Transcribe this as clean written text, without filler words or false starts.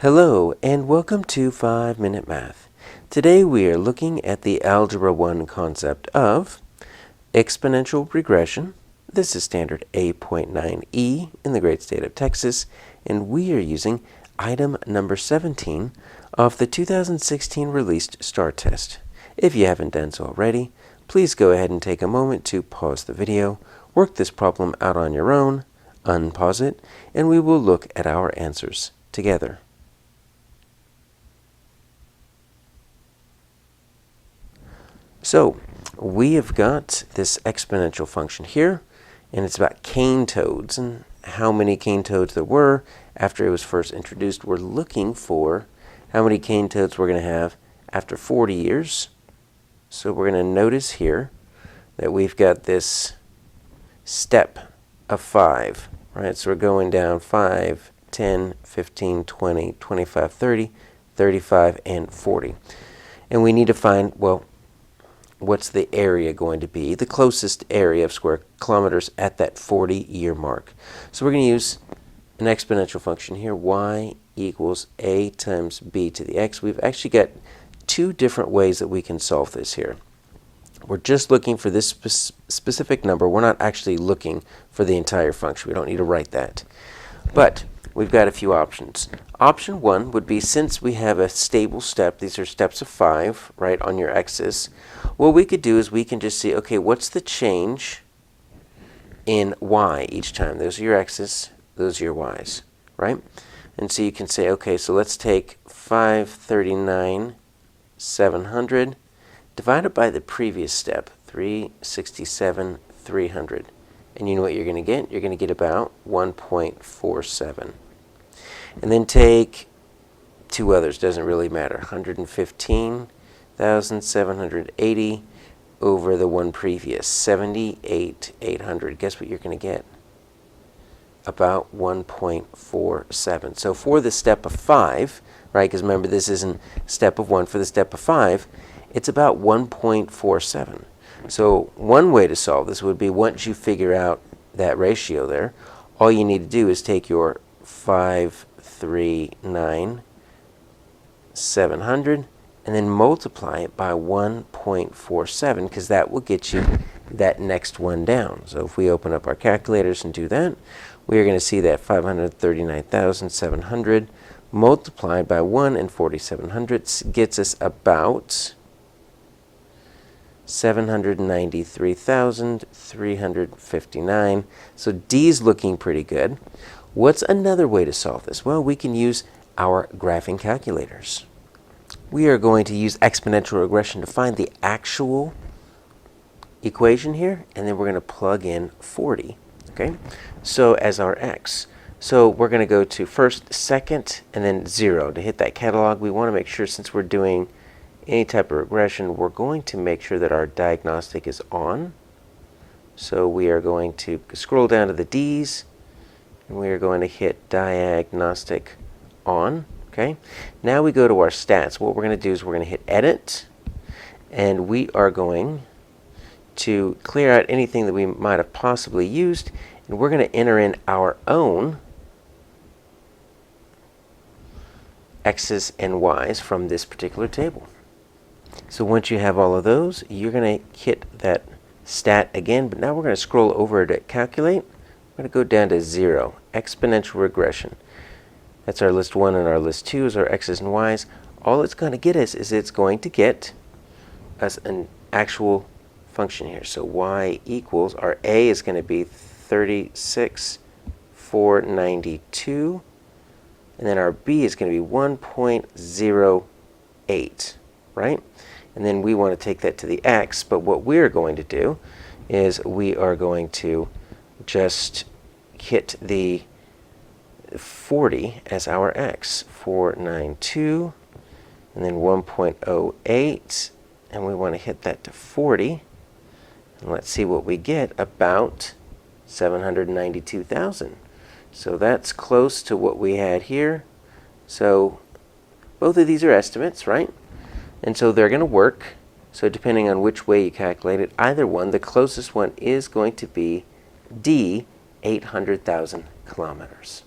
Hello and welcome to 5-Minute Math. Today we are looking at the Algebra 1 concept of exponential regression. This is standard A.9E in the great state of Texas, and we are using item number 17 of the 2016 released STAAR test. If you haven't done so already, please go ahead and take a moment to pause the video, work this problem out on your own, unpause it, and we will look at our answers together. So we have got this exponential function here, and it's about cane toads and how many cane toads there were after it was first introduced. We're looking for how many cane toads we're going to have after 40 years. So we're going to notice here that we've got this step of 5, right? So we're going down 5, 10, 15, 20, 25, 30, 35, and 40. And we need to find, well, what's the area going to be, the closest area of square kilometers at that 40-year mark. So we're going to use an exponential function here, y equals a times b to the x. We've actually got two different ways that we can solve this here. We're just looking for this specific number. We're not actually looking for the entire function. We don't need to write that. But we've got a few options. Option 1 would be, since we have a stable step, these are steps of 5, right, on your axis, what we could do is we can just see, okay, what's the change in y each time? Those are your x's, those are your y's, right? And so you can say, okay, so let's take 539, 700, divided by the previous step, 367, 300. And you know what you're going to get? You're going to get about 1.47. And then take two others, doesn't really matter, 115,780 over the one previous, 78,800. Guess what you're going to get? About 1.47. So for the step of 5, right, because remember this isn't step of 1, for the step of 5, it's about 1.47. So one way to solve this would be, once you figure out that ratio there, all you need to do is take your 539, 700, and then multiply it by 1.47, because that will get you that next one down. So if we open up our calculators and do that, we are going to see that 539,700 multiplied by 1 and 4,700 gets us about 793,359. So D's looking pretty good. What's another way to solve this? Well, we can use our graphing calculators. We are going to use exponential regression to find the actual equation here, and then we're going to plug in 40, okay? So as our x. So we're going to go to first, second, and then 0 to hit that catalog. We want to make sure, since we're doing any type of regression, we're going to make sure that our diagnostic is on. So we are going to scroll down to the D's, and we are going to hit diagnostic on. Okay. Now we go to our stats. What we're going to do is we're going to hit edit, and we are going to clear out anything that we might have possibly used, and we're going to enter in our own x's and y's from this particular table. So once you have all of those, you're going to hit that stat again, but now we're going to scroll over to calculate. We're going to go down to 0, exponential regression. That's our list 1, and our list 2 is our x's and y's. All it's going to get us is it's going to get us an actual function here. So y equals, our a is going to be 36,492, and then our b is going to be 1.08, right? And then we want to take that to the x, but what we're going to do is we are going to just hit the 40 as our x, 492, and then 1.08, and we want to hit that to 40, and let's see what we get, about 792,000. So that's close to what we had here. So both of these are estimates, right? And so they're going to work. So depending on which way you calculate it, either one, the closest one is going to be D, 800,000 kilometers.